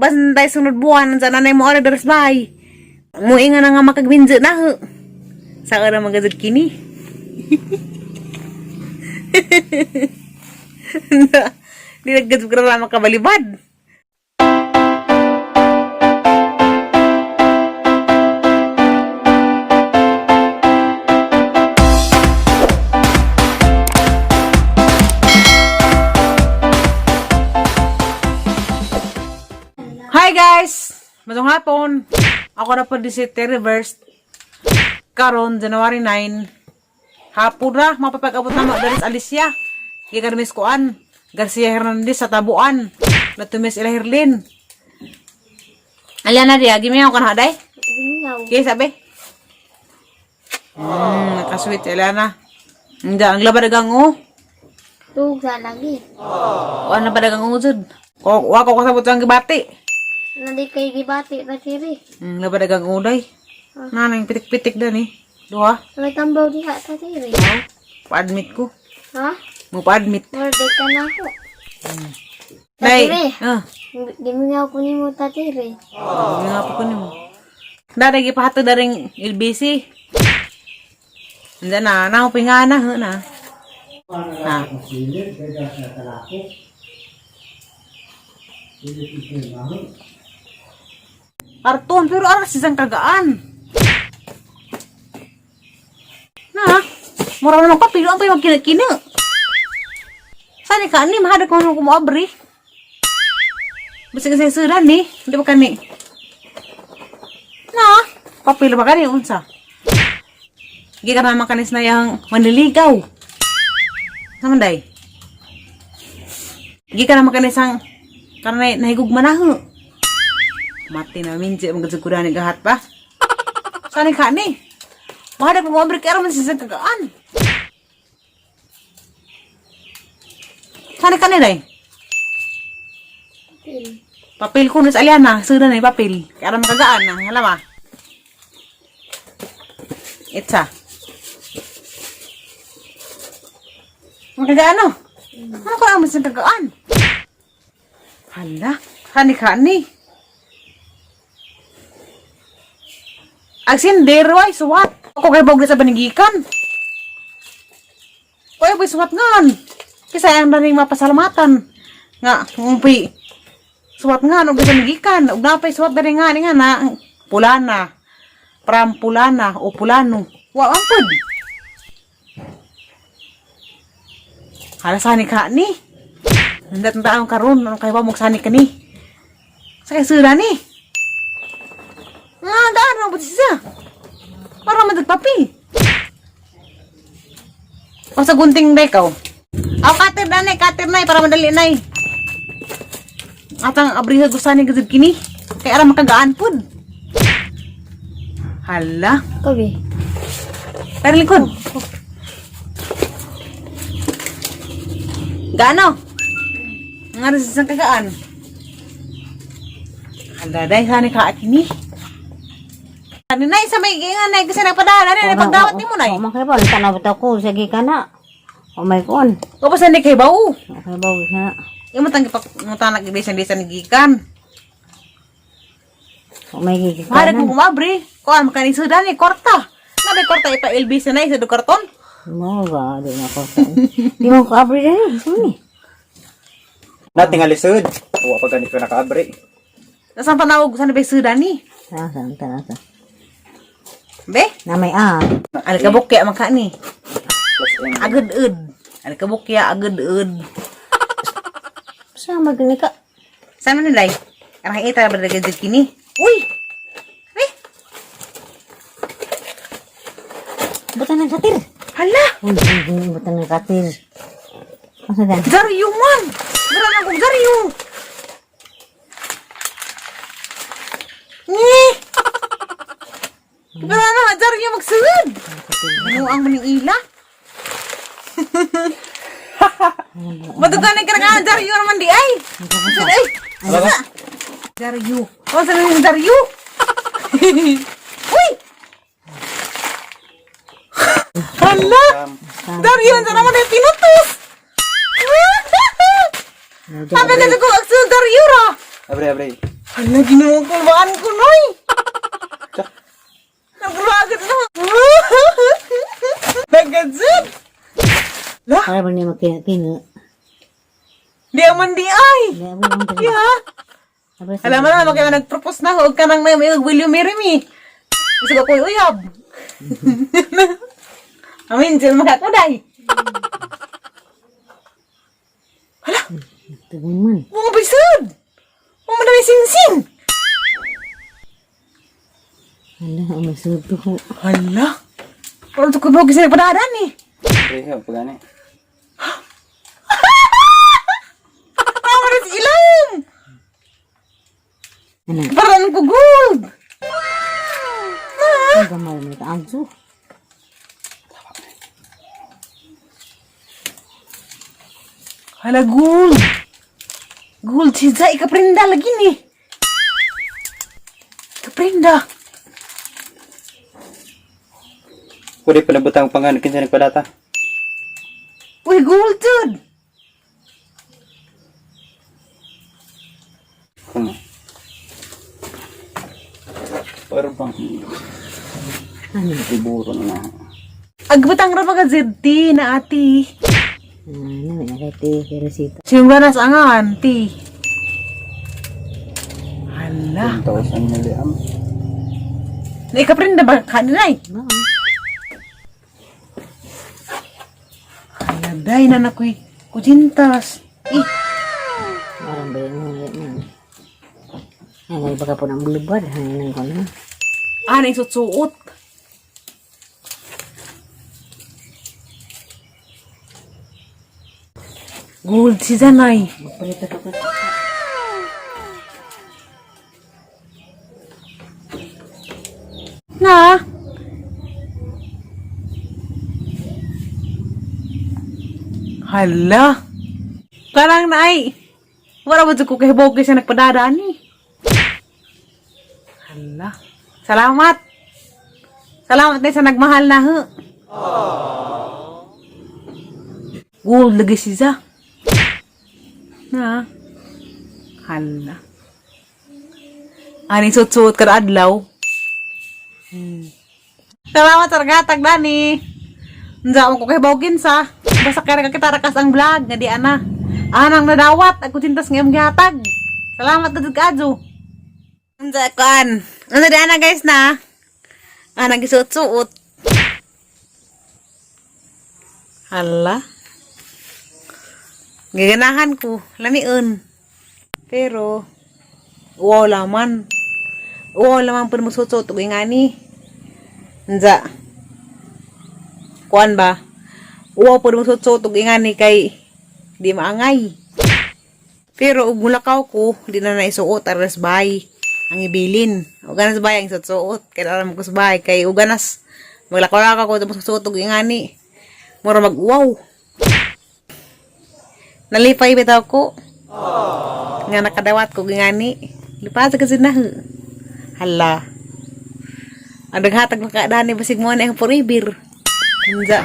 bantay sunod buwan sa nanay mo orders bay. Mo inga na nga makagbinjo na ho. Sa ora magazud kini. Di naggadud ka na makabalibad. Hi guys! Magandang hapon. Ako na po si Reverse. Karon January 9. Hapon na, mapapag-abot na dari sa Alicia. Gikarmis koan. Garcia Hernandez sa Tabuan. Natumis ila Herlin. Aliana dia, gimiyaw ka na haday? Gimiyaw. Okay, sabi? Nakasweet Aliana. Hindi, ang labadagang o. Tuga lagi. O, ano badagang o, Jud? O, wako kasabot ang gibati. Nadi kay gibati na tiri. Labadagang uday. Nanang pitik-pitik dan eh. Duha. May tambaw diha ta tiri. Pa-admit ko. Ha? Mo pa-admit. Murder ka na ako. Nay. Tatiri. Ah. Gimiyaw ko ni mo ta tiri. Nga pa ko nimo. Dadagi pa hato daring LBC. Hindi na. Nakupingana. Na. Ah. Arton, pero aras isang kagaan. Na, mura na pa, pero ang pa yung magkina-kina. Saan ka ni, mahadag ko nung kumuabri. Basta kasi sudan ni, hindi ba kani? Na, papila ba kani, unsa? Hindi ka naman kanis na yung manliligaw. Saan day? Hindi ka naman kanis ang karena nahigugma na ho. Mati na minci ang gagawin ni gahat pa. Saan ka ni? Mahadap mo abri kaya man sa kagaan. Saan ka ni day? Papel ko nas Aliana, sudah na papel. Kaya man kagaan na, halama. Itsa. Makagaan no? Ano ko ang mas kagaan? Hala, kani-kani. Agsinder, ay, suwat. Ako kay bawag sa banigikan. Kaya ba'y suwat ngan. Kasi ang daning mapasalamatan. Nga, umpi. Suwat ngan, huwag sa banigikan. Huwag na pa'y suwat daring nga na. Pulana. Pram pulana o pulano. Wow, ang pud. Hala, sani-kani. Hindi ang karon, ano kayo ba magsani ka ni? Sa kaya sura ni? Nga, gaan mo buti siya. Para madagpapi. O sa gunting na ikaw. O, kater na para madali na At ang abriha gusani gazid kini. Kaya aram makagaan pud. Hala. Kabi. Pero likod. Gaano? Nga rin sa kagaan. Haladay, saan ka at ini? Ano na, isa may ingan na, kasi nagpadaan na, pagdawat ni mo na. O, makibon, tanawat ako, sige ka na. O, may kon. O, basta hindi kayo ba? Okay, bawis na. Yung matanak ibisan-bisan ni Gikan. O, may gigi ka Mahalag na. mo kumabri. Kuan, makanisudaan ni Korta. Nabi Korta, ipa-LBC na, isa do karton. Mo ba, di na ko saan. Di mo ko abri na suni. Nating alisod. Uwa pa ganito nakaabri. Nasaan panawag sa nabi sudan ni? Saan. Be? Na may a. Alikabukya maka ni. Plus M. Agad-ud. Alikabukya, agad-ud. Saan magani ka? Saan man nilay? Karang ita ba dagad kini? Uy! Be? Butan ng katil. Hala! Uy, butan ng katil. Masa dan? Zaryo man! Meron akong zaryo! Ni! Meron na, zaryo magsunod! Ano ang maning ila? Matuganay ka na nga, zaryo naman di ay! Saan ay? Saan? Zaryo. O, saan yung zaryo? Uy! Hala! Zaryo, saan naman yung pinutos? Sabi ka ko, agsunod zaryo ra! Abre. Hala, ginawa ko baan ko, Noy. Tsa. Naglagat na. Nagadzad. Lah, Para ba niya makina-kina? di aman di ay. Kaya mo lang talaga. Ya. Alam mo na, magkaya nag-propose na, huwag ka nang may will you marry me? Gusto ko ko'y uyab. Amin, sila makakuday. Tagal man. Mga bisod. Mga madami sing-sing. Hala, ang masarap to ko. Hala. Parang ito ko ba kasi nagpadadaan eh. Reho, pagani. Tama na si ilang. Ano? Parang ko gold. Ang gamal mo ito. Ang so. Hala, gold. Gold, si Zai, kaprinda lagi nih. Kaprinda. Pwede pala butang pangan kinsa nagpadata. Uy, gold, dude. Kung Pero bang Ano? iburo na. Agbatang rapaga ZT na ati. Ano? May nakati. Resita. Siyong ganas angan, ti. Hala. 1,000 milliam. Naikaprinda ba kanina eh? Oo. Hala, day na nakoy kujintas. Eh, Parang ba yun? Ay, may baka po ng bulubad. Hangin ko na. ana isutsuot. Gold si Zanay. Magpalita ka pa. Na? Hala. Karang na ay. Wala ba ko kay Bogi sa nagpadadaan eh. Hala. Salamat. Salamat na sa nagmahal na ho. Gold lagi siya. Na. Hala. Ani sut-sut kada adlaw. Salamat targatag dani. Nda mo ko kay Bogin sa. Basta kaya kita rakas ang vlog nga di ana. Anang nadawat ako tintas ngayong gihatag. Salamat gud kadyo. Unsa kan? Ano di ana guys na? Ana gisuot-suot. Hala. Gaganahan ko, lamiun. Pero wala man. Wala man pud mo suot-suot ug ingani. Unsa? Kuan ba? Uwa po mo suot ug ingani kay di maangay. Pero ug mulakaw ko, di na naisuot aras bay ang ibilin. Ug ganas bay ang suot kay alam ko sa bay kay ug ganas maglakaw ko mo suot ug ingani. Mura mag-uwaw. Nalipay bitaw ko. Nga nakadawat ko ingani. Lipat kasi na. Hala. Ang naghatag makadaan ni basig mo na yung forever. Unsa?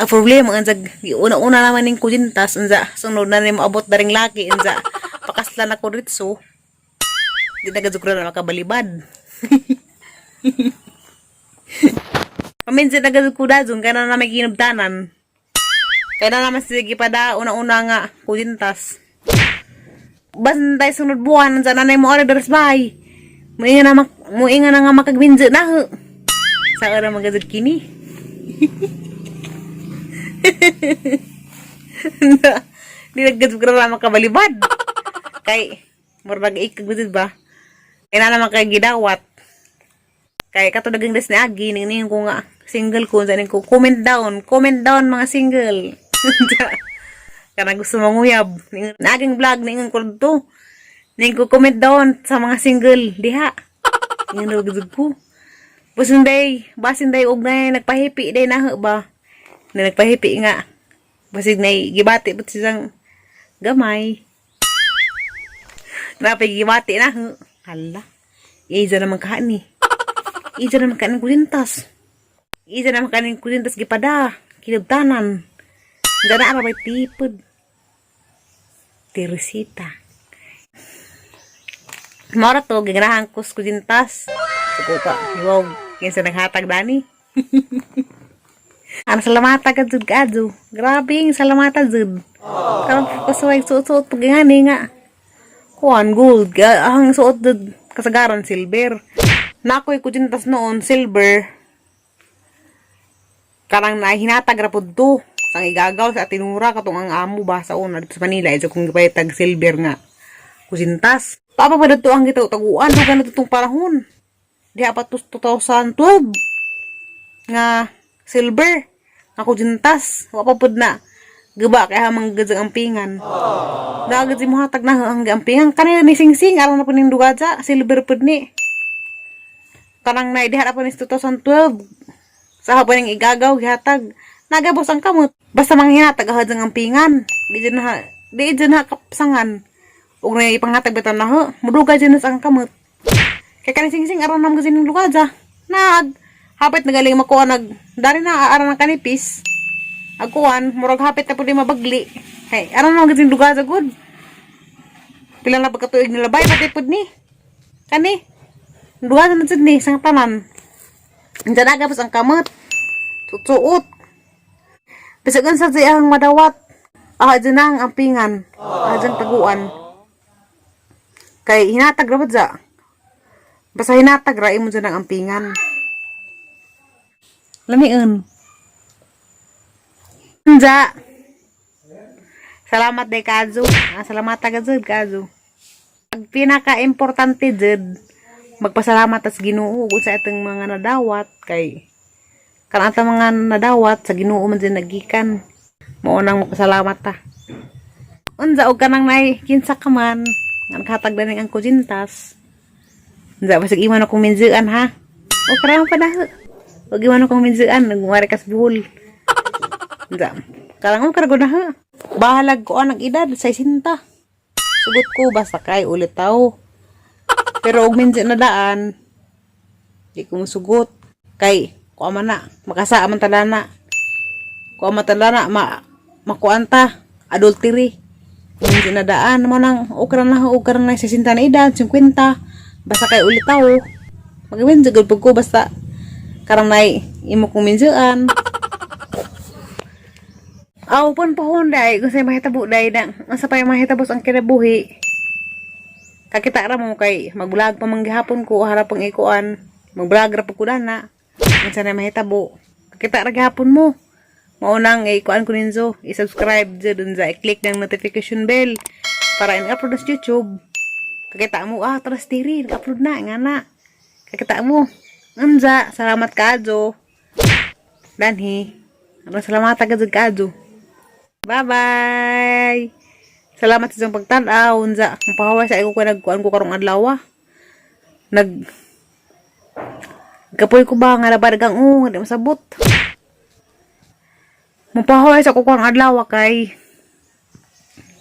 Ang problema unsa una-una naman ning kujintas unsa sunod na ni maabot daring laki unsa pakaslan ako ritso. Di na gadzukra na makabalibad. Paminsan na gadzukra dun kana na may kinubtanan. Kaya na naman sige pa da una-una nga kujintas. Basta tayo sunod buwan unsa nanay mo order bay. Muinga na nga makagbinje na ho. Sa ora magazid kini. Di naggadug ra makabalibad. Kay murag ikagbinje ba? Kaya na naman kay gidawat. Kay kato dagang des ni Agi ning ko nga single ko sa ko comment down mga single. Kana gusto manguyab ning naging vlog ning ko to. Ning ko comment down sa mga single diha. Ning nagdug ko. Basin day og na nagpahipi day na ba. Na nagpahipi nga. Basig na gibati pud siyang gamay. Napay gibati na. Hala. Iza naman kaani. Iza naman kaning kulintas. Iza naman kaning kulintas gipada. Kinabtanan. Dana ara bay tipod. Teresita. Mara to, giganahan ko sa kujintas. Suko pa, wow, kinsa naghatag dani. Ano salamata ka jud kadyo. Grabe yung salamata jud. Karang kasuway suot-suot pagingani nga. Kuan gold, ang suot jud kasagaran silver. Nakoy kujintas noon silver. Karang nahinatag ra pud to. Sang igagaw sa tinura katong ang amo ba sa una dito sa Manila iso kung gipaytag silver nga kujintas. Papa pa dito ang gitaw taguan do ganito tong panahon. Diha pa 2012 nga silver nga kujintas. Wa pa pud na gaba kay hamang gadzang ampingan. Dagad si mohatag na ang ampingan kanina ni singsing aron na pud ning dugadsa silver pud ni. Kanang na diha pa ni 2012 sa habang ning igagaw gihatag nagabos ang kamot. Basta manghinatag ahad ang ampingan. Di dyan na kapsangan. Huwag na ipanghatag betan na ho. Muduga dyan na ang kamot. Kaya kanising-sing aran nam kasi ng lugadza. Hapit na galing makuha dari na aran ng kanipis. Agkuhan, murag hapit na po di mabagli. Hey, aran nam kasi ng lugadza good. Pila na pagkatuig nila bay, pati po ni. Kani, lugadza na dyan ni, sang tanan. Dyan nagabos ang kamot. Tutsuot. Bisagan sa siyang madawat. Dyan na ang ampingan. Dyan taguan. Kay hinatag ra ba basta hinatag ra imo dyan ang ampingan. Lamiin. Dya. Salamat day Kazu. Salamat agad Kazu. Ang pinaka-importante dyan, magpasalamat as Ginoo sa itong mga nadawat kay kanata mga nadawat sa Ginoo man din nagikan. Mao nang magpasalamat ta. Unsa og kanang nay kinsa ka man nga naghatag daning ang kujintas. Unsa basig iman akong minzuan ha. O karang pa daw. Wag iman akong minzuan nagwari kas buhol. Unsa karang karago na ha. Bahalag ko ang edad sa 60. Sugot ko basta kay ulit tao. Pero og minzu na daan di ko musugot kay kuaman na, makasa man talana. Kuaman talana, makuanta, adultery. Hindi na daan mo nang ukran na 60 na edad, 50. Basta kay ulit tao. Magawin jud pug ko basta karang nay imo kong minzuan. Aw pon pohon day, kung say mahitabo day na, asa pa mahitabo ang kinabuhi. Kakita ra mo kay magbulag pa manggihapon ko harap ang ikuan. Magbulag ra pud ko dana. Minsan na mahitabo. Kita ra gihapon mo. Maunang ikuan ko ninyo. I-subscribe dyan sa i-click ng notification bell para in-upload sa YouTube. Kakita mo, taras tiri. Nag-upload na. Nga na. Kakita mo. Unza. Salamat Kadzo. Danhi. Salamat agad Kadzo. Bye-bye. Salamat sa isang pagtanaw. Unza. Kung pahaway sa ko nagkuan ko karong adlaw. Kapoy ko ba nga labadagang nga di masabot. Mapahaway sa kukuang adlaw kay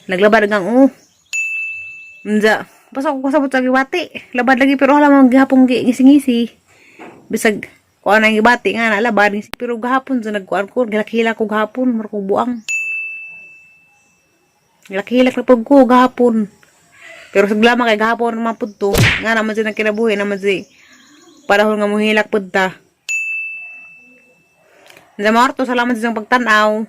naglabadagang Unja, basta ko kasabot sa gibati. Labad lagi pero hala mga gihapong gisingisi. Bisag ko anang gibati nga na labad pero gahapon sa nagkuan ko, gilak-hilak ko gahapon, mar ko buang. Gilak-hilak na pag ko gahapon. Pero saglama kay gahapon naman pud to, nga naman siya kinabuhi naman siya. Parahon nga muhilak pud ta. Sa Marto, salamat sa isang pagtanaw.